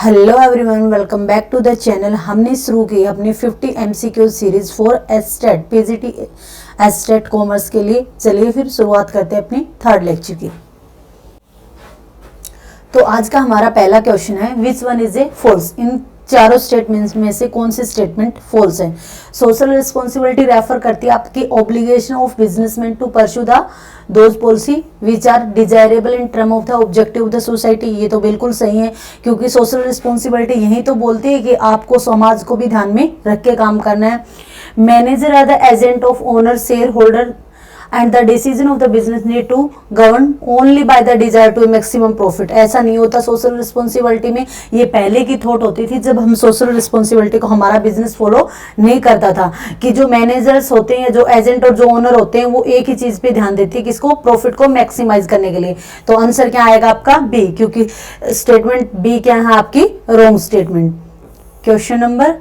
Hello everyone, welcome back to the channel. हमने शुरू की अपनी 50 MCQ series for state PGT state commerce के लिए। चलिए फिर शुरुआत करते हैं अपनी थर्ड लेक्चर की। तो आज का हमारा पहला क्वेश्चन है, which one is a false. इन चारों स्टेटमेंट्स में से कौन सी स्टेटमेंट फॉल्स है। सोशल रिस्पॉन्सिबिलिटी रेफर करती है आपकी obligation of businessman to pursue the those policy which are desirable in term of the objective of the society. ये तो बिल्कुल सही है, क्योंकि सोशल रिस्पॉन्सिबिलिटी यही तो बोलती है कि आपको समाज को भी ध्यान में रख के काम करना है। Manager are the agent of owner shareholder and the decision of the business need to govern only by the desire to maximum profit। ऐसा नहीं होता सोशल रिस्पॉन्सिबिलिटी में। ये पहले की थॉट होती थी जब हम सोशल रिस्पॉन्सिबिलिटी को हमारा बिजनेस फॉलो नहीं करता था, कि जो मैनेजर्स होते हैं, जो एजेंट और जो ओनर होते हैं, वो एक ही चीज पे ध्यान देते हैं, किसको, प्रॉफिट को मैक्सिमाइज करने के लिए। तो आंसर क्या आएगा आपका बी, क्योंकि स्टेटमेंट बी क्या है आपकी wrong statement. Question number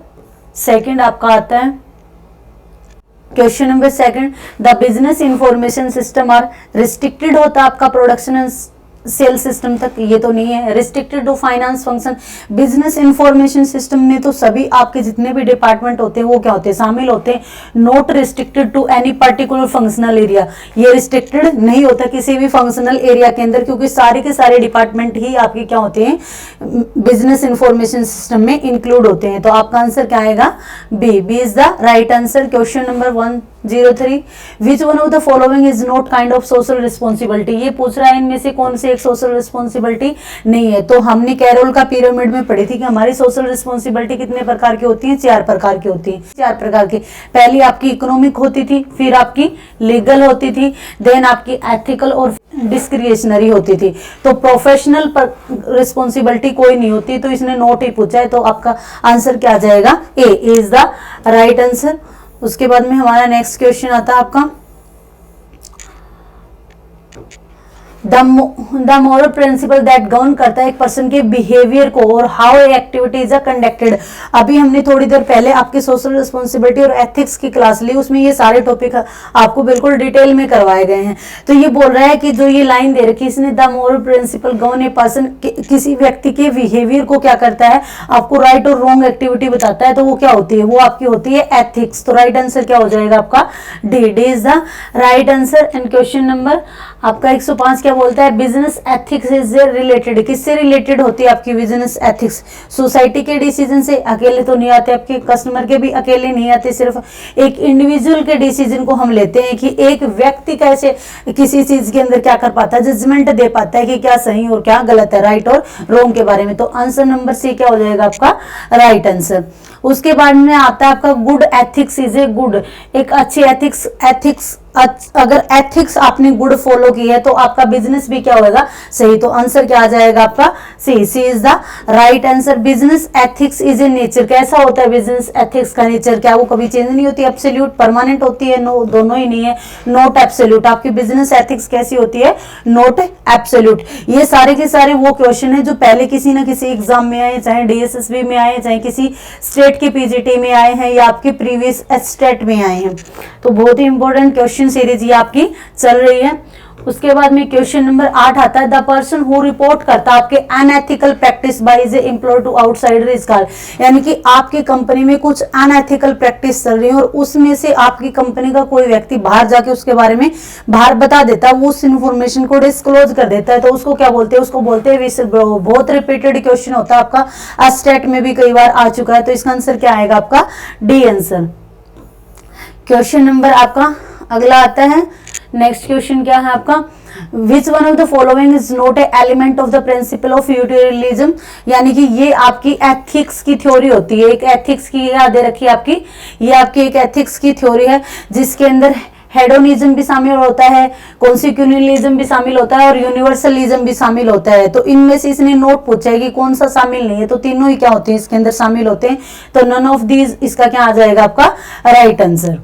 second आपका आता है, question number second, the business information system are restricted होता है आपका प्रोडक्शन एंड सेल सिस्टम तक। ये तो नहीं है। Restricted to finance function. Business information system में तो सभी आपके जितने भी डिपार्टमेंट होते हैं वो क्या होते हैं, शामिल होते हैं। Not restricted to any particular functional area. ये रिस्ट्रिक्टेड नहीं होता किसी भी फंक्शनल एरिया के अंदर, क्योंकि सारे के सारे डिपार्टमेंट ही आपके क्या होते हैं, बिजनेस इंफॉर्मेशन सिस्टम में इंक्लूड होते हैं। तो आपका आंसर क्या आएगा B. B is the right answer. Question number 103, which one of the following is not kind of social responsibility. ये पूछ रहा है इनमें से कौन से एक सोशल रिस्पॉन्सिबिलिटी नहीं है। तो हमने कैरोल का पिरामिड में पढ़ी थी कि हमारी सोशल रिस्पॉन्सिबिलिटी कितने प्रकार की होती है, 4 प्रकार की होती है। 4 प्रकार की। पहली आपकी इकोनॉमिक होती थी, फिर आपकी लीगल होती थी, देन आपकी एथिकल और डिस्क्रिशनरी होती थी। तो प्रोफेशनल रिस्पॉन्सिबिलिटी कोई नहीं होती, तो इसने नोट ही पूछा है। तो आपका आंसर क्या आ जाएगा, ए इज द राइट आंसर। उसके बाद में हमारा नेक्स्ट क्वेश्चन आता है आपका, the moral principal that govern करता है एक पर्सन के बिहेवियर को और हाउ एक्टिविटीज आर कंडक्टेड। अभी हमने थोड़ी देर पहले आपकी सोशल रिस्पॉन्सिबिलिटी और एथिक्स की क्लास ली, उसमें ये सारे टॉपिक आपको बिल्कुल डिटेल में करवाए गए हैं। तो ये बोल रहा है कि जो ये लाइन दे रखी है इसने, the moral principle govern a person, किसी व्यक्ति के बिहेवियर को क्या करता है, आपको राइट और रॉन्ग एक्टिविटी बताता है। तो वो क्या होती है, वो आपकी होती है एथिक्स। तो राइट आंसर क्या हो जाएगा आपका D. D is the right answer. And question number आपका 105 क्या बोलता है, बिजनेस एथिक्स इज रिलेटेड। किससे रिलेटेड होती है आपकी बिजनेस एथिक्स, सोसाइटी के डिसीजन से। अकेले तो नहीं आते, आपके कस्टमर के भी अकेले नहीं आते, सिर्फ एक इंडिविजुअल के डिसीजन को हम लेते हैं कि एक व्यक्ति कैसे किसी चीज के अंदर क्या कर पाता है, जजमेंट दे पाता है कि क्या सही और क्या गलत है, राइट और रॉन्ग के बारे में। तो आंसर नंबर सी क्या हो जाएगा आपका राइट आंसर। उसके बाद में आता है आपका good ethics is a good, एक अच्छी एथिक्स अगर एथिक्स आपने गुड फॉलो की है तो आपका बिजनेस भी क्या होगा, सही। तो आंसर क्या आ जाएगा आपका C. C is the right answer. Business ethics is a nature. कैसा होता है बिजनेस एथिक्स का नेचर, क्या वो कभी चेंज नहीं होती, एब्सोल्यूट परमानेंट होती है, नो दोनों ही नहीं है, नॉट एब्सोल्यूट। आपकी बिजनेस एथिक्स कैसी होती है, नॉट एब्सोल्यूट। ये सारे के सारे वो क्वेश्चन है जो पहले किसी ना किसी एग्जाम में आए, चाहे डीएसएसबी में आए, चाहे किसी स्टेट के पीजीटी में आए हैं या आपके प्रीवियस स्टेट में आए हैं। तो बहुत ही इंपॉर्टेंट क्वेश्चन सीरीज ये आपकी चल रही है। उसके बाद में क्वेश्चन नंबर 8 आता है, द पर्सन हु रिपोर्ट करता है आपके unethical practice by is employed to outsider is called. यानी कि आपकी कंपनी में कुछ अनएथिकल प्रैक्टिस चल रही है और उसमें से आपकी कंपनी का कोई व्यक्ति बाहर जाके उसके बारे में बाहर बता देता है, वो उस इंफॉर्मेशन को डिस्क्लोज कर देता है, तो उसको क्या बोलते हैं, उसको बोलते हैं विसल ब्लो। बहुत रिपीटेड क्वेश्चन होता है आपका, स्टेट में भी कई बार आ चुका है। तो इसका आंसर क्या आएगा आपका डी आंसर। क्वेश्चन नंबर आपका अगला आता है, नेक्स्ट क्वेश्चन क्या है आपका, which one of the following is not a element of the principle of utilism. यानी कि ये आपकी एथिक्स की थ्योरी होती है, एक एथिक्स की याद रखी आपकी, ये आपकी एक एथिक्स की थ्योरी है जिसके अंदर हेडोनिज्म भी शामिल होता है, कॉन्सिक्यूनिज्म भी शामिल होता है और यूनिवर्सलिज्म भी शामिल होता है। तो इनमें से इसने नोट पूछा है कि कौन सा शामिल नहीं है, तो तीनों ही क्या होते हैं इसके अंदर शामिल होते हैं। तो नन ऑफ दीज, इसका क्या आ जाएगा आपका right answer.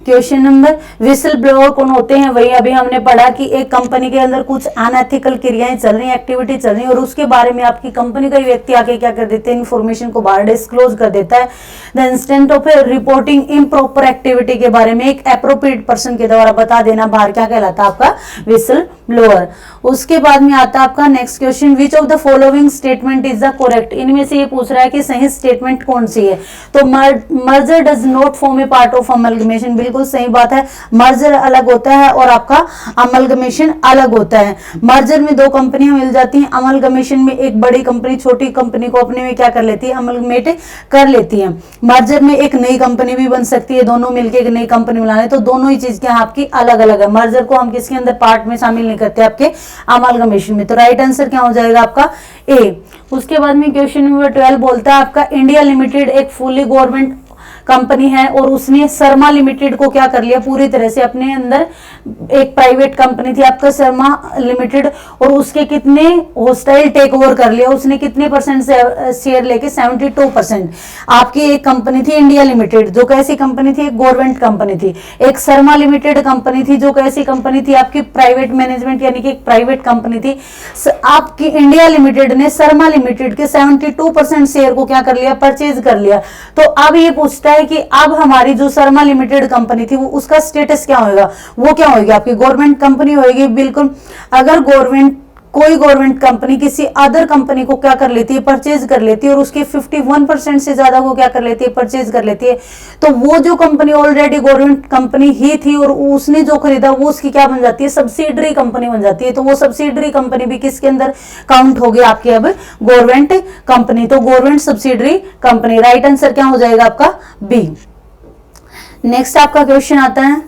Question number, whistle blower कौन होते हैं? वही अभी हमने पढ़ा कि एक कंपनी के अंदर कुछ अनएथिकल क्रियाएं चल रही, एक्टिविटी चल रही, और उसके बारे में आपकी कंपनी का व्यक्ति आके क्या कर देते हैं, इन्फॉर्मेशन को बाहर डिस्क्लोज कर देता है। The instant of reporting improper activity के बारे में एक अप्रोप्रिएट पर्सन के द्वारा बता देना बाहर, क्या कहलाता है आपका विसल ब्लोअर। उसके बाद में आता है आपका next question, which of the following statement is the correct? इनमें से ये पूछ रहा है कि सही स्टेटमेंट कौन सी है। तो merger does not form A part of amalgamation, बिल्कुल सही बात है। मर्जर अलग होता है और आपका अमलगमेशन अलग होता है। मर्जर में दो कंपनियां मिल जाती हैं, अमलगमेशन में एक बड़ी कंपनी छोटी कंपनी को अपने में क्या कर लेती है, अमलगमेट कर लेती है। मर्जर में एक नई कंपनी भी बन सकती है, दोनों मिलकर एक नई कंपनी बनाने, तो दोनों ही चीज क्या आपकी अलग अलग है। मर्जर को हम किसके अंदर पार्ट में शामिल नहीं करते, आपके अमलगमेशन में। तो राइट आंसर क्या हो जाएगा आपका ए। उसके बाद में क्वेश्चन नंबर 12 बोलता है आपका इंडिया लिमिटेड एक फुली गवर्नमेंट कंपनी है और उसने शर्मा लिमिटेड को क्या कर लिया, पूरी तरह से अपने अंदर, एक प्राइवेट कंपनी थी आपका शर्मा लिमिटेड, और उसके कितने होस्टाइल टेक ओवर कर लिया, उसने कितने परसेंट शेयर लेके 72%। आपकी एक कंपनी थी इंडिया लिमिटेड जो कैसी कंपनी थी, एक गवर्नमेंट कंपनी थी। एक शर्मा लिमिटेड कंपनी थी जो कैसी कंपनी थी, आपकी प्राइवेट मैनेजमेंट यानी कि एक प्राइवेट कंपनी थी। आपकी इंडिया लिमिटेड ने शर्मा लिमिटेड के 72% शेयर को क्या कर लिया, परचेज कर लिया। तो अब ये पूछता है कि अब हमारी जो शर्मा लिमिटेड कंपनी थी वो उसका स्टेटस क्या होगा, वो क्या होगी, आपकी गवर्नमेंट कंपनी होगी। बिल्कुल, अगर कोई गवर्नमेंट कंपनी किसी अदर कंपनी को क्या कर लेती है, परचेज कर लेती है, और उसके 51% से ज्यादा को क्या कर लेती है, परचेज कर लेती है, तो वो जो कंपनी ऑलरेडी गवर्नमेंट कंपनी ही थी और उसने जो खरीदा वो उसकी क्या बन जाती है, सब्सिडरी कंपनी बन जाती है। तो वो सब्सिडरी कंपनी भी किसके अंदर काउंट होगी, आपकी अब गवर्नमेंट कंपनी। तो government subsidiary company, right answer क्या हो जाएगा आपका बी। नेक्स्ट आपका क्वेश्चन आता है,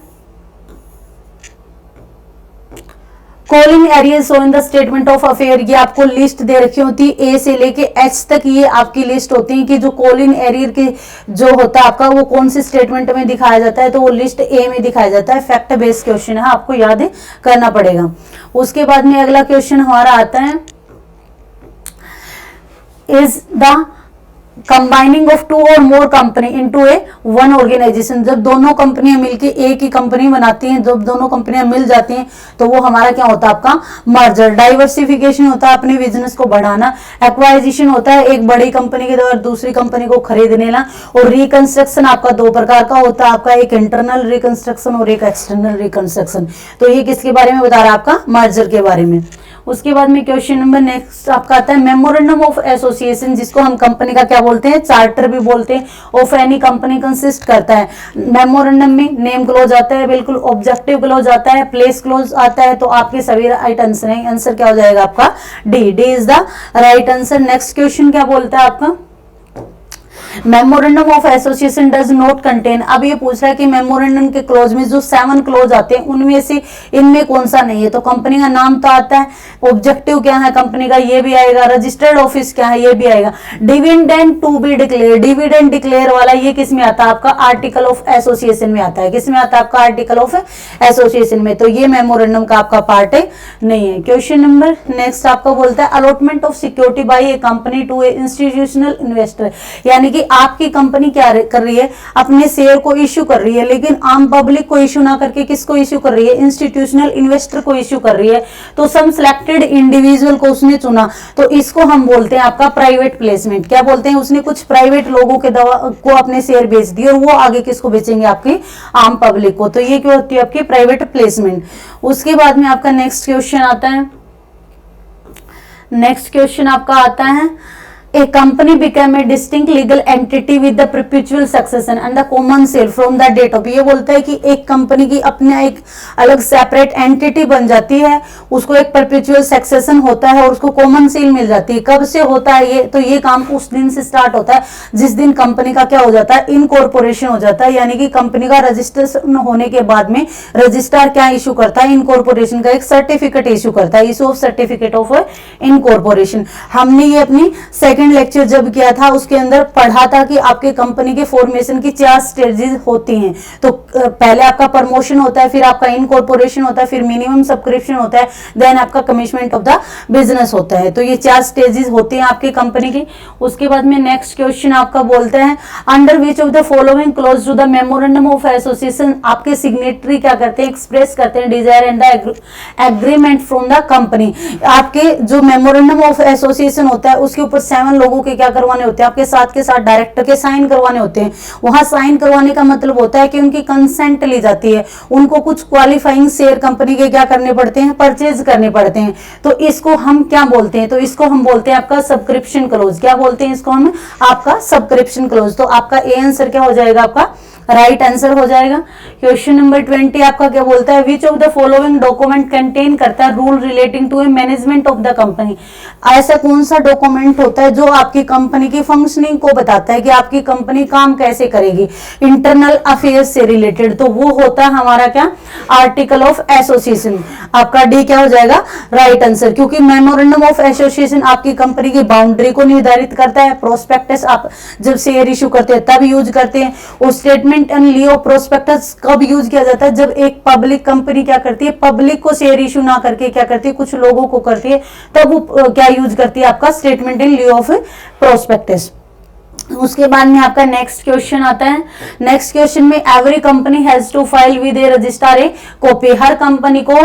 calling area so in the statement of affair. ये आपको लिस्ट दे रखी होती है ए से लेके एच तक, ये आपकी लिस्ट होती है कि जो कॉलिंग एरियर की जो होता है आपका वो कौन सी स्टेटमेंट में दिखाया जाता है, तो वो लिस्ट ए में दिखाया जाता है। फैक्ट बेस्ड क्वेश्चन है, आपको याद करना पड़ेगा। उसके बाद में अगला क्वेश्चन हमारा आता है, is the combining of two or more company into a one organisation. जब दोनों कंपनियां मिलकर एक ही कंपनी बनाती हैं, जब दोनों कंपनियां मिल जाती हैं तो वो हमारा क्या होता है, आपका मर्जर। डाइवर्सिफिकेशन होता है अपने बिजनेस को बढ़ाना। एक्वाइजिशन होता है एक बड़ी कंपनी के द्वारा दूसरी कंपनी को खरीद लेना। और रिकंस्ट्रक्शन आपका दो प्रकार का होता है, आपका एक इंटरनल रिकंस्ट्रक्शन और एक एक्सटर्नल रिकंस्ट्रक्शन। तो ये किसके बारे में बता रहा है, आपका मर्जर के बारे में। उसके बाद में क्वेश्चन नंबर नेक्स्ट आपका आता है, मेमोरेंडम ऑफ एसोसिएशन, जिसको हम कंपनी का क्या बोलते हैं, चार्टर भी बोलते हैं, ऑफ एनी कंपनी कंसिस्ट करता है। मेमोरेंडम में नेम क्लोज आता है, बिल्कुल ऑब्जेक्टिव क्लोज आता है, प्लेस क्लोज आता है। तो आपके सभी राइट आंसर है, आंसर क्या हो जाएगा आपका D. D is the right answer. Next question क्या बोलता है आपका, memorandum of association does not contain. अब ये पूछ रहा है कि मेमोरेंडम के क्लोज में जो 7 क्लोज आते हैं उनमें से इनमें कौन सा नहीं है। तो कंपनी का नाम तो आता है, ऑब्जेक्टिव क्या है कंपनी का ये भी आएगा, रजिस्टर्ड ऑफिस क्या है ये भी आएगा, dividend to be declare, dividend declare वाला ये किस में आता है, आपका आर्टिकल ऑफ एसोसिएशन में आता है। किस में आता है, आपका आर्टिकल ऑफ एसोसिएशन में। तो ये मेमोरेंडम का आपका पार्ट नहीं है। क्वेश्चन नंबर नेक्स्ट आपका बोलता है, allotment of security by a company to a institutional investor. यानी कि आपकी कंपनी क्या कर रही है, अपने शेयर को इश्यू कर रही है, लेकिन आम पब्लिक को इश्यू ना करके किसको इश्यू कर रही है, इंस्टीट्यूशनल इन्वेस्टर को इश्यू कर रही है। तो सम सिलेक्टेड इंडिविजुअल को उसने चुना, तो इसको हम बोलते हैं आपका प्राइवेट प्लेसमेंट। क्या बोलते हैं, उसने कुछ प्राइवेट लोगों के को अपने शेयर बेच दिए और वो आगे किसको बेचेंगे, आपकी आम पब्लिक को। तो ये क्या होती है, आपकी प्राइवेट प्लेसमेंट। उसके बाद में आपका नेक्स्ट क्वेश्चन आता है, नेक्स्ट क्वेश्चन आपका आता है, A company became a distinct legal entity with the perpetual succession and the common sale from the date of। ये बोलता है कि एक कंपनी की अपने एक अलग सेपरेट एंटिटी बन जाती है, उसको एक परपेचुअल सक्सेशन होता है और उसको कॉमन सेल मिल जाती है। कब से होता है ये, तो ये काम उस दिन से स्टार्ट होता है जिस दिन कंपनी का क्या हो जाता है, इनकॉर्पोरेशन हो जाता है। यानी कि कंपनी का रजिस्ट्रेशन होने के बाद में रजिस्ट्रार क्या इशू करता है, इनकॉर्पोरेशन का एक सर्टिफिकेट इशू करता है, issue of certificate of incorporation. हमने ये अपनी सेकंड सेकेंड लेक्चर जब किया था उसके अंदर पढ़ा था कि आपके कंपनी के फॉर्मेशन की 4 स्टेजेस होती हैं। तो पहले आपका प्रमोशन होता है, फिर आपका इनकॉर्पोरेशन होता है, फिर मिनिमम सब्सक्रिप्शन होता है, देन आपका कमिटमेंट ऑफ द बिजनेस होता है। तो ये 4 स्टेजेस होती हैं आपकी कंपनी की। उसके बाद में नेक्स्ट क्वेश्चन आपका बोलते हैं under which of the following clause to the memorandum of association आपके सिग्नेटरी क्या करते हैं, एक्सप्रेस करते हैं desire and the agreement from the company. आपके जो मेमोरेंडम ऑफ एसोसिएशन होता है उसके ऊपर 7 लोगों के क्या करवाने होते हैं, आपके साथ के साथ डायरेक्टर के साइन करवाने होते हैं। वहां साइन करवाने का मतलब होता है कि उनकी कंसेंट ली जाती है, उनको कुछ क्वालिफाइंग शेयर कंपनी के क्या करने पड़ते हैं, परचेज करने पड़ते हैं। तो इसको हम क्या बोलते हैं, तो इसको हम बोलते हैं आपका सब्सक्रिप्शन क्लोज। क्या बोलते हैं इसको हम, आपका सब्सक्रिप्शन क्लोज। तो आपका ए आंसर क्या हो जाएगा, आपका राइट आंसर हो जाएगा। क्वेश्चन नंबर 20 आपका क्या बोलता है, which of the following document contain करता है rule relating to a management of the company. ऐसा कौन सा डॉक्यूमेंट होता है जो आपकी कंपनी की फंक्शनिंग को बताता है कि आपकी कंपनी काम कैसे करेगी, इंटरनल अफेयर्स से रिलेटेड। तो वो होता है हमारा क्या, आर्टिकल ऑफ एसोसिएशन। आपका डी क्या हो जाएगा, राइट आंसर, क्योंकि मेमोरेंडम ऑफ एसोसिएशन आपकी कंपनी की बाउंड्री को निर्धारित करता है। प्रोस्पेक्टस आप जब शेयर इशू करते हैं तब यूज करते हैं। और स्टेटमेंट एंड लियो प्रोस्पेक्टस कब यूज किया जाता है, जब एक पब्लिक कंपनी क्या करती है, पब्लिक को शेयर इशू ना करके क्या करती है, कुछ लोगों को करती है, तब वो क्या यूज करती है, आपका statement and lieu of prospectus. उसके बाद में आपका नेक्स्ट क्वेश्चन आता है। नेक्स्ट क्वेश्चन में every company has to file with a register a copy. हर कंपनी को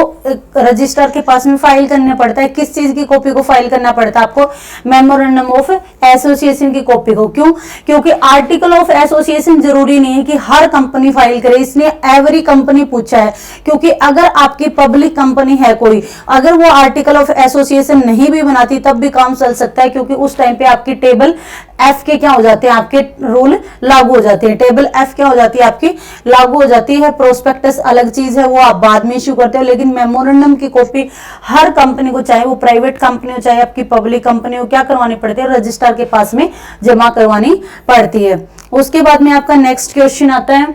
रजिस्टर के पास में फाइल करना पड़ता है। किस चीज की कॉपी को फाइल करना पड़ता है आपको, मेमोरेंडम ऑफ एसोसिएशन की कॉपी को। क्यों, क्योंकि आर्टिकल ऑफ एसोसिएशन जरूरी नहीं है कि हर कंपनी फाइल करे, इसलिए एवरी कंपनी पूछा है। क्योंकि अगर आपकी पब्लिक कंपनी है कोई, अगर वो आर्टिकल ऑफ एसोसिएशन नहीं भी बनाती तब भी काम चल सकता है, क्योंकि उस टाइम पे आपकी टेबल एफ के क्या हो जाते हैं, आपके रूल लागू हो जाते हैं। टेबल एफ क्या हो जाती है, आपकी लागू हो जाती है। प्रोस्पेक्टस अलग चीज है, वो आप बाद में इश्यू करते हो, लेकिन मेमोरेंडम की कॉपी हर कंपनी को, चाहे वो प्राइवेट कंपनी हो चाहे आपकी पब्लिक कंपनी हो, क्या करवानी पड़ती है, रजिस्ट्रार के पास में जमा करवानी पड़ती है। उसके बाद में आपका नेक्स्ट क्वेश्चन आता है,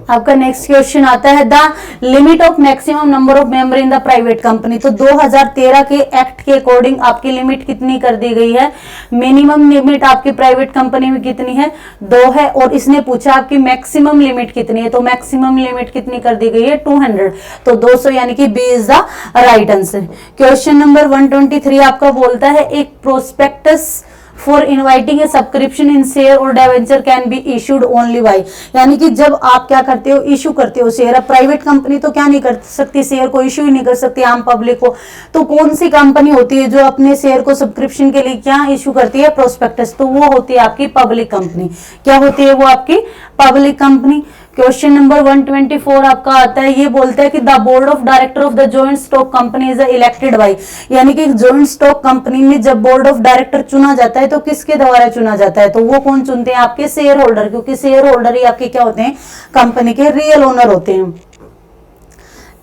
आपका नेक्स्ट क्वेश्चन आता है the limit of maximum number of member in the private company. तो 2013 के एक्ट के अकॉर्डिंग आपकी लिमिट कितनी कर दी गई है, मिनिमम लिमिट आपकी प्राइवेट कंपनी में कितनी है, 2 है। और इसने पूछा आपकी मैक्सिमम लिमिट कितनी है, तो मैक्सिमम लिमिट कितनी कर दी गई है, 200। तो 200 यानी कि B is the right answer. Question number 123 आपका बोलता है एक prospectus for inviting a subscription in share और debenture can be issued only by. यानी कि जब आप क्या करते हो, इशू करते हो शेयर। अब प्राइवेट कंपनी तो क्या नहीं कर सकती, शेयर को इशू ही नहीं कर सकती आम पब्लिक को। तो कौन सी कंपनी होती है जो अपने शेयर को सब्सक्रिप्शन के लिए क्या इशू करती है, प्रोस्पेक्टस। तो वो होती है आपकी पब्लिक कंपनी। क्या होती है वो, आपकी पब्लिक कंपनी। क्वेश्चन नंबर 124 आपका आता है, ये बोलता है कि the board of director of the joint stock company is elected by. यानी कि जॉइंट स्टॉक कंपनी में जब बोर्ड ऑफ डायरेक्टर चुना जाता है तो किसके द्वारा चुना जाता है, तो वो कौन चुनते हैं, आपके शेयर होल्डर। क्योंकि शेयर होल्डर ही आपके क्या होते हैं, कंपनी के रियल ओनर होते हैं।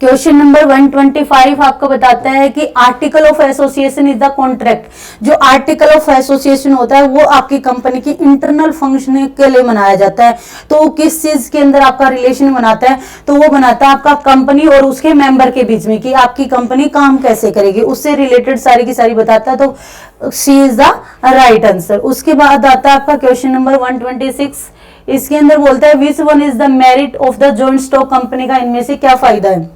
क्वेश्चन नंबर 125 आपको बताता है कि article of association is the contract. जो आर्टिकल ऑफ एसोसिएशन होता है वो आपकी कंपनी की इंटरनल फंक्शन के लिए बनाया जाता है। तो किस चीज के अंदर आपका रिलेशन बनाता है, तो वो बनाता है आपका कंपनी और उसके मेंबर के बीच में, कि आपकी कंपनी काम कैसे करेगी, उससे रिलेटेड सारी की सारी बताता है। तो सी इज द राइट आंसर। उसके बाद आता है आपका क्वेश्चन नंबर 126। इसके अंदर बोलता है which one is the merit of the joint stock company. का इनमें से क्या फायदा है,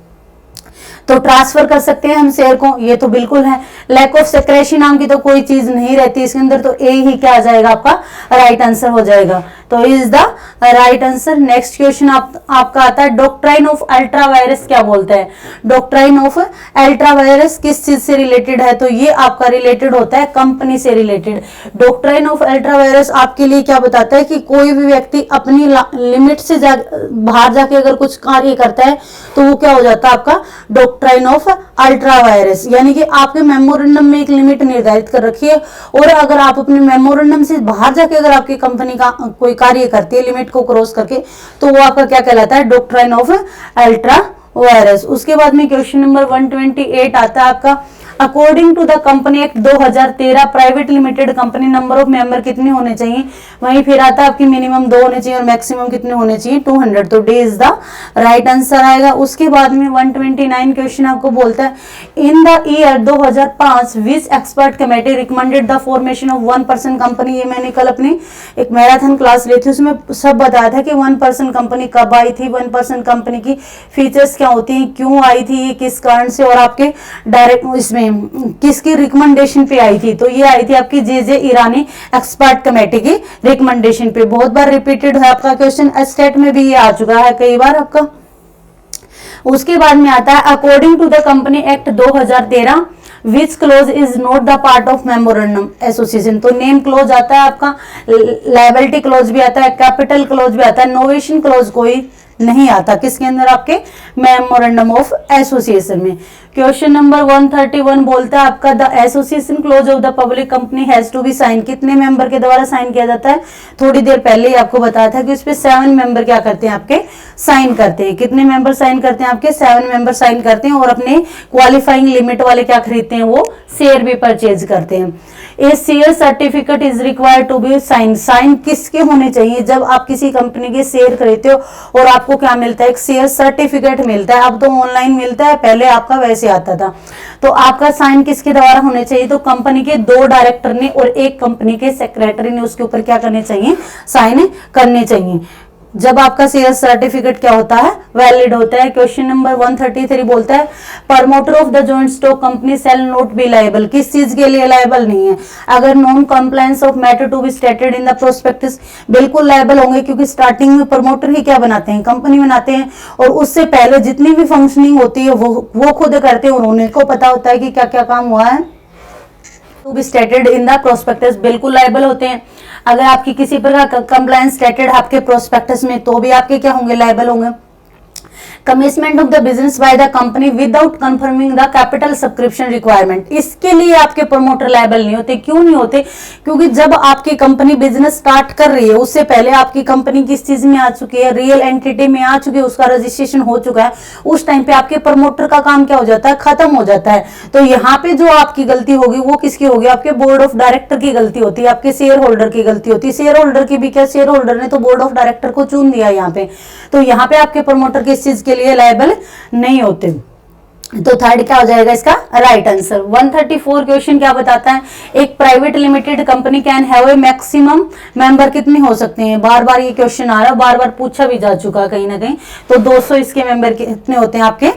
तो ट्रांसफर कर सकते हैं हम शेयर को, ये तो बिल्कुल है। लैक ऑफ सेक्रेसी नाम की तो कोई चीज नहीं रहती इसके अंदर, तो ए ही क्या आ जाएगा, आपका राइट आंसर हो जाएगा। तो is the right answer. Next question आपका आता है डॉक्ट्राइन ऑफ अल्ट्रा वायरस क्या बोलता है। डॉक्ट्राइन ऑफ अल्ट्रा वायरस किस चीज से रिलेटेड है, तो ये आपका रिलेटेड होता है कंपनी से related. Doctrine of ultra vires आपके लिए क्या बताता है कि कोई भी व्यक्ति अपनी लिमिट से बाहर जाके अगर कुछ कार्य करता है तो वो क्या हो जाता है, आपका डॉक्ट्राइन ऑफ अल्ट्रा वायरस। यानी कि आपके मेमोरेंडम में एक लिमिट निर्धारित कर रखी है, और अगर आप अपने मेमोरेंडम से बाहर जाके अगर आपकी कंपनी का कोई कार्य करती है लिमिट को क्रॉस करके, तो वो आपका क्या कहलाता है, डॉक्ट्राइन ऑफ अल्ट्रा वायरस। उसके बाद में क्वेश्चन नंबर 128 आता है आपका according to the company act 2013 private limited company number of member कितने होने चाहिए, वहीं फिर आता है आपकी मिनिमम 2 होने चाहिए और मैक्सिमम कितने होने चाहिए 200, तो D is the right answer आएगा। उसके बाद में 129 क्वेश्चन आपको बोलता है in the year 2005 which expert committee recommended the formation of 1% company. ये मैंने कल अपनी एक मैराथन क्लास ली थी, उसमें सब बताया था कि 1% कंपनी कब आई थी, 1% कंपनी की फीचर्स क्या होती हैं, क्यों आई थी, ये किस कारण से, और आपके डायरेक्ट इसमें किसकी रिकमेंडेशन पे आई थी। तो ये आई थी आपकी जे ईरानी एक्सपर्ट कमेटी की रिकमेंडेशन पे। बहुत बार रिपीटेड है आपका क्वेश्चन, स्टेट में भी ये आ चुका है कई बार आपका। उसके बाद में आता है according to the company act 2013 which clause is not the part of memorandum association. तो नेम क्लोज आता है आपका, लायबिलिटी क्लोज भी आता है, कैपिटल क्लोज भी आता है, नोवेशन क्लोज कोई नहीं आता किसके अंदर, आपके मेमोरेंडम ऑफ एसोसिएशन में। क्वेश्चन नंबर 131 बोलता है आपका the association clause of the public company has to be sign. कितने मेंबर के द्वारा साइन किया जाता है, थोड़ी देर पहले ही आपको बताया था कि उस पे 7 मेंबर क्या करते हैं आपके साइन करते हैं। कितने मेंबर साइन करते हैं आपके 7 मेंबर साइन करते हैं, और अपने क्वालिफाइंग लिमिट वाले क्या खरीदते हैं, वो शेयर भी परचेज करते हैं। A share certificate is required to be sign. Sign किसके होने चाहिए, जब आप किसी कंपनी के शेयर खरीदते हो और आपको क्या मिलता है, एक शेयर सर्टिफिकेट मिलता है। अब तो ऑनलाइन मिलता है, पहले आपका वैसे आता था। तो आपका साइन किसके द्वारा होने चाहिए, तो कंपनी के 2 डायरेक्टर ने और 1 कंपनी के सेक्रेटरी ने उसके ऊपर क्या करने चाहिए, साइन करने चाहिए। जब आपका शेयर सर्टिफिकेट क्या होता है, वैलिड होता है। क्वेश्चन नंबर 133 बोलता है promoter of the joint stock company shall not be liable. किस चीज के लिए लायबल नहीं है, अगर non compliance of matter to be stated in the prospectus. बिल्कुल लायबल होंगे, क्योंकि स्टार्टिंग में प्रमोटर ही क्या बनाते हैं, कंपनी बनाते हैं, और उससे पहले जितनी भी फंक्शनिंग होती है वो खुद करते हैं, और उन्हें को पता होता है कि क्या क्या काम हुआ है। To be stated in the prospectus, बिल्कुल लायबल होते हैं। अगर आपकी किसी प्रकार का कंप्लायंस स्टेटेड आपके प्रोस्पेक्टस में, तो भी आपके क्या होंगे, लायबल होंगे। Commitment of the business by the company without conforming the capital subscription requirement, इसके लिए आपके प्रमोटर लायबल नहीं होते। क्यों नहीं होते, क्योंकि जब आपकी कंपनी बिजनेस स्टार्ट कर रही है उससे पहले आपकी कंपनी किस चीज में आ चुकी है, रियल एंटिटी में आ चुकी है, उसका रजिस्ट्रेशन हो चुका है। उस टाइम पे आपके प्रमोटर का काम क्या हो जाता है, खत्म हो जाता है। तो यहाँ पे जो आपकी गलती होगी वो किसकी होगी, आपके बोर्ड ऑफ डायरेक्टर की गलती होती है, आपके शेयर होल्डर की गलती होती है। शेयर होल्डर की भी क्या, शेयर होल्डर ने तो बोर्ड ऑफ डायरेक्टर को चुन दिया यहाँ पे, तो यहाँ पे आपके प्रमोटर किस चीज के लिए लायबल नहीं होते। तो थर्ड क्या हो जाएगा इसका राइट आंसर। 134 क्वेश्चन क्या बताता है, एक private limited company can have a maximum member कितने हो सकते हैं। बार बार ये क्वेश्चन आ रहा है, बार बार पूछा भी जा चुका है कहीं ना कहीं। तो 200 इसके मेंबर कितने होते हैं, आपके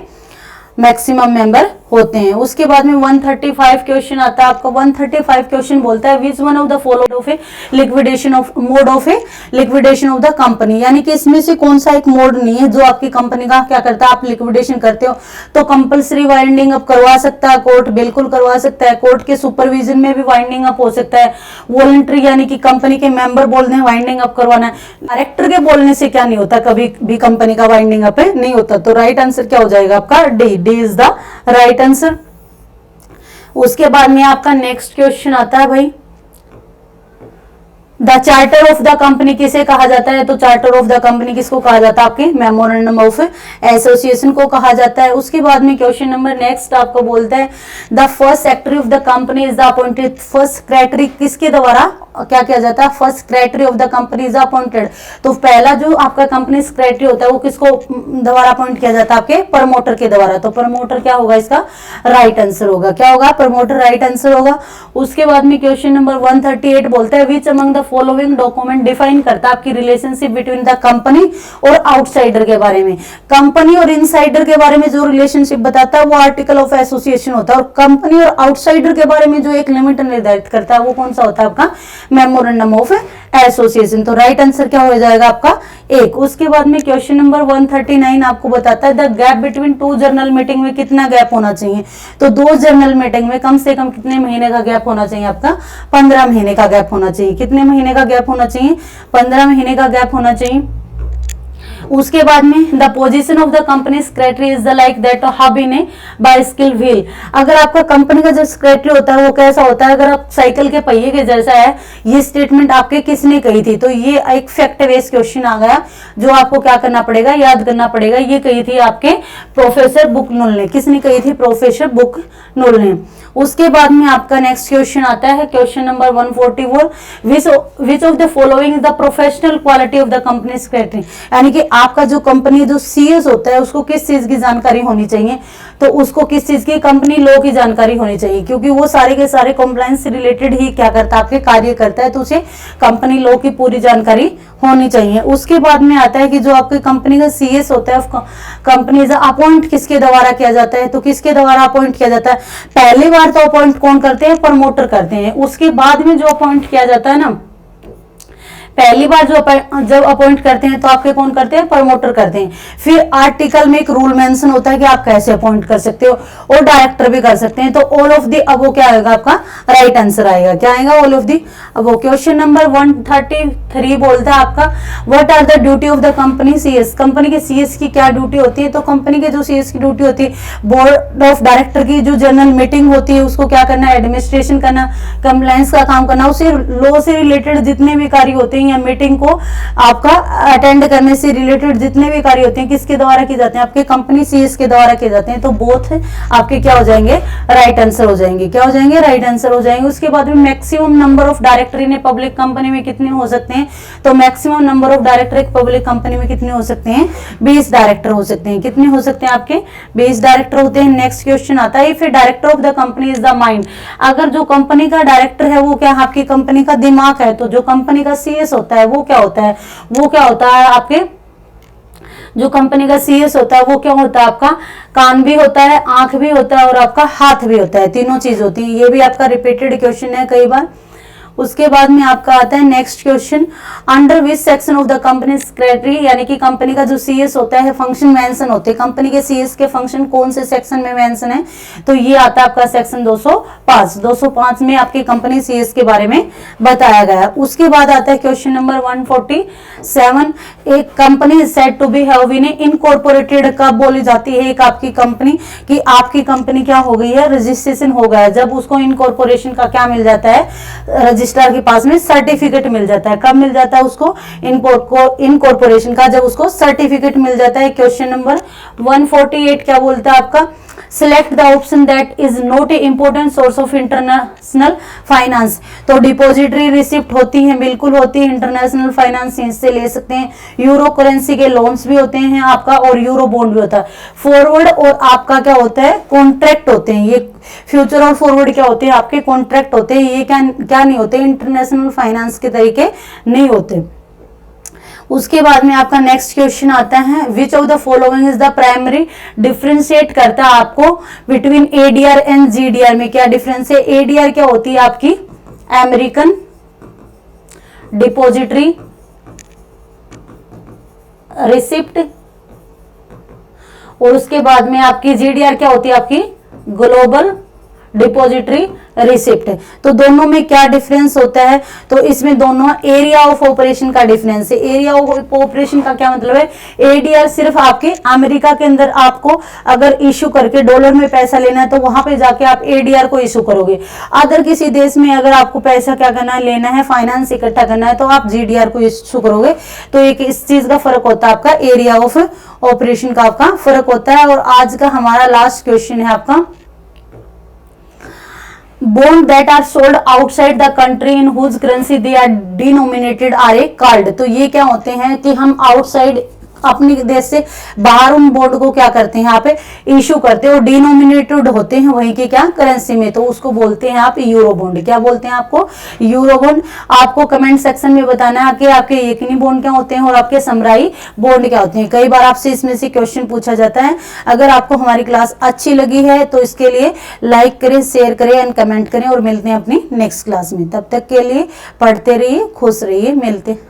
मैक्सिमम मेंबर होते हैं। उसके बाद में 135 क्वेश्चन आता है आपका। 135 क्वेश्चन बोलता है which one of the following of A liquidation of mode of A liquidation of the company, यानी कि इसमें से कौन सा एक मोड नहीं है जो आपकी कंपनी का क्या करता है, आप लिक्विडेशन करते हो। तो कंपलसरी वाइंडिंग अप करवा सकता है कोर्ट, बिल्कुल करवा सकता है, कोर्ट के सुपरविजन में भी वाइंडिंग अप हो सकता है। वॉलंटरी यानी कि कंपनी के मेंबर बोलते हैं वाइंडिंग अप करवाना है, डायरेक्टर के बोलने से क्या नहीं होता, कभी भी कंपनी का वाइंडिंग अप नहीं होता। तो राइट आंसर क्या हो जाएगा आपका, D, D is the right answer. उसके बाद में आपका नेक्स्ट क्वेश्चन आता है भाई, the charter of the company किसे कहा जाता है। तो चार्टर ऑफ द कंपनी किसको कहा जाता है, आपके मेमोरेंडम ऑफ एसोसिएशन को कहा जाता है। उसके बाद में क्वेश्चन नंबर नेक्स्ट आपको बोलता है the first secretary of the company is the appointed. First secretary किसके द्वारा क्या किया जाता है, first secretary of the company is appointed. तो पहला जो आपका कंपनी सेक्रेटरी होता है वो किसको द्वारा अपॉइंट किया जाता है, आपके प्रमोटर के द्वारा। तो प्रमोटर क्या होगा, इसका राइट आंसर होगा, क्या होगा, प्रमोटर राइट आंसर होगा। उसके बाद में क्वेश्चन नंबर 138 बोलता है which among the following document define करता है आपकी रिलेशनशिप बिटवीन द कंपनी और आउटसाइडर के बारे में। कंपनी और इनसाइडर के बारे में जो रिलेशनशिप बताता है वो आर्टिकल ऑफ एसोसिएशन होता है, और कंपनी और आउटसाइडर के बारे में जो एक लिमिट निर्धारित करता है वो कौन सा होता है, आपका मेमोरेंडम ऑफ एसोसिएशन। तो राइट आंसर क्या हो जाएगा आपका, एक। उसके बाद में क्वेश्चन नंबर 139 आपको बताता है the gap between 2 journal meeting में कितना गैप होना चाहिए। तो 2 जर्नल मीटिंग में कम से कम कितने महीने का गैप होना चाहिए, आपका 15 महीने का गैप होना चाहिए। कितने महीने का गैप होना चाहिए, 15 महीने का गैप होना चाहिए। उसके बाद में the position of the company secretary is the like that hub in A bicycle wheel. अगर आपका कंपनी का जो सेक्रेटरी होता है वो कैसा होता है, अगर आप साइकिल के पहिए के जैसा है। ये स्टेटमेंट आपके किसने कही थी, तो ये एक फैक्ट बेस्ड क्वेश्चन आ गया जो आपको क्या करना पड़ेगा, याद करना पड़ेगा। ये कही थी आपके प्रोफेसर बुकनुल ने। किसने कही थी, प्रोफेसर बुकनुल ने। उसके बाद में आपका नेक्स्ट क्वेश्चन आता है question number 144, which of the following is the professional quality of the company secretary, यानी कि आपका जो कंपनी जो सीएस होता है उसको किस चीज की जानकारी होनी चाहिए, तो उसको किस चीज की कंपनी लॉ की जानकारी होनी चाहिए, क्योंकि वो सारे के सारे कंप्लायंस से रिलेटेड ही क्या करता है, आपके कार्य करता है, तो उसे कंपनी लॉ की पूरी जानकारी होनी चाहिए। उसके बाद में आता है कि जो आपकी कंपनी का सीएस होता है, कंपनी का अपॉइंट किसके द्वारा किया जाता है, तो किसके द्वारा अपॉइंट किया जाता है, पहली बार तो अपॉइंट कौन करते हैं, प्रमोटर करते हैं। उसके बाद में जो अपॉइंट किया जाता है ना, पहली बार जब अपॉइंट करते हैं तो आपके कौन करते हैं, प्रमोटर करते हैं। फिर आर्टिकल में एक रूल मेंशन होता है कि आप कैसे अपॉइंट कर सकते हो, और डायरेक्टर भी कर सकते हैं। तो ऑल ऑफ दी अबो क्या आएगा, आपका राइट आंसर आएगा, क्या आएगा, all of the above. Question number 133 बोलता है आपका, what are the duty of the company CS, company के सीएस की क्या ड्यूटी होती है, तो कंपनी के जो सीएस की ड्यूटी होती है, बोर्ड ऑफ डायरेक्टर की जो जनरल मीटिंग होती है उसको क्या करना, एडमिनिस्ट्रेशन करना, कंप्लायंस का काम करना, उसे लॉ से रिलेटेड जितने भी कार्य होते हैं या मीटिंग को आपका अटेंड करने से रिलेटेड जितने भी कार्य होते हैं किसके द्वारा किए जाते हैं, आपके कंपनी सीएस के द्वारा किए जाते हैं। तो बोथ आपके क्या हो जाएंगे, राइट आंसर हो जाएंगे, क्या हो जाएंगे, राइट आंसर हो जाएंगे। उसके बाद में maximum number of director in public company में कितने हो सकते हैं, तो मैक्सिमम नंबर ऑफ डायरेक्टर एक पब्लिक कंपनी में कितने हो सकते हैं, 20 डायरेक्टर हो सकते हैं। कितने हो सकते हैं, आपके 20 डायरेक्टर होते हैं। नेक्स्ट क्वेश्चन आता है, फिर director of the company is the mind, अगर जो कंपनी का डायरेक्टर है वो क्या आपकी कंपनी का दिमाग है, तो जो कंपनी का सीएस होता है वो क्या होता है, वो क्या होता है, आपके जो कंपनी का सीएस होता है वो क्या होता है, आपका कान भी होता है, आंख भी होता है और आपका हाथ भी होता है, तीनों चीज होती है। ये भी आपका रिपीटेड क्वेश्चन है कई बार। उसके बाद में आपका आता है next question, under which section of the company secretary, यानी कि कंपनी का जो सीएस होता है फंक्शन मेंशन होते हैं, कंपनी के सीएस के फंक्शन कौन से सेक्शन में मेंशन है, तो ये आता है आपका सेक्शन 205 में आपकी कंपनी सीएस के बारे में बताया गया। उसके बाद आता है क्वेश्चन नंबर 147, एक company said to be have been incorporated कब बोली जाती है, एक आपकी कंपनी कि आपकी कंपनी क्या हो गई है, रजिस्ट्रेशन हो गया है, जब उसको इनकॉर्पोरेशन का क्या मिल जाता है, रजिस्ट्रार के पास में सर्टिफिकेट मिल जाता है। कब मिल जाता है उसको, इनकॉर्पोरेशन का, जब उसको सर्टिफिकेट मिल जाता है। क्वेश्चन नंबर 148 क्या बोलता है आपका, select the option that is not A important source of international finance, तो डिपॉजिटरी रिसिप्ट होती है, बिल्कुल होती है, इंटरनेशनल फाइनेंस इससे ले सकते हैं, यूरो करेंसी के लोन्स भी होते हैं आपका, और यूरो बॉन्ड भी होता है। फॉरवर्ड और आपका क्या होता है, कॉन्ट्रैक्ट होते हैं, ये फ्यूचर और फॉरवर्ड क्या होते हैं, आपके कॉन्ट्रैक्ट होते हैं, ये क्या नहीं होते, इंटरनेशनल फाइनेंस के तरीके नहीं होते। उसके बाद में आपका नेक्स्ट क्वेश्चन आता है, which of the following is the primary, differentiate करता है आपको बिटवीन एडीआर एंड जीडीआर में, क्या डिफरेंस है, एडीआर क्या होती है आपकी, अमेरिकन डिपॉजिटरी रिसिप्ट, और उसके बाद में आपकी जीडीआर क्या होती है, आपकी ग्लोबल डिपॉजिटरी रिसिप्ट। तो दोनों में क्या डिफरेंस होता है, तो इसमें दोनों एरिया ऑफ ऑपरेशन का डिफरेंस है। एरिया ऑफ ऑपरेशन का क्या मतलब है, एडीआर सिर्फ आपके अमेरिका के अंदर आपको अगर इशू करके डॉलर में पैसा लेना है तो वहां पे जाके आप एडीआर को इशू करोगे। अदर किसी देश में अगर आपको पैसा क्या करना है, लेना है, फाइनेंस इकट्ठा करना है, तो आप जीडीआर को इशू करोगे। तो एक इस चीज का फर्क होता है, आपका एरिया ऑफ ऑपरेशन का आपका फर्क होता है। और आज का हमारा लास्ट क्वेश्चन है आपका, bond that are sold outside the country in whose currency they are denominated are called. तो ये क्या होते हैं कि हम आउटसाइड अपने देश से बाहर उन बॉन्ड को क्या करते हैं, यहाँ पे इशू करते हैं और डिनोमिनेटेड होते हैं वहीं के क्या करेंसी में, तो उसको बोलते हैं आप यूरो बॉन्ड। क्या बोलते हैं आपको, यूरो बॉन्ड। आपको कमेंट सेक्शन में बताना है कि आपके यकीनी बॉन्ड क्या होते हैं और आपके समराई बॉन्ड क्या होते हैं। कई बार आपसे इसमें से क्वेश्चन पूछा जाता है। अगर आपको हमारी क्लास अच्छी लगी है तो इसके लिए लाइक करें, शेयर करें एंड कमेंट करें, और मिलते हैं अपनी नेक्स्ट क्लास में। तब तक के लिए पढ़ते रहिए, खुश रहिए, मिलते हैं।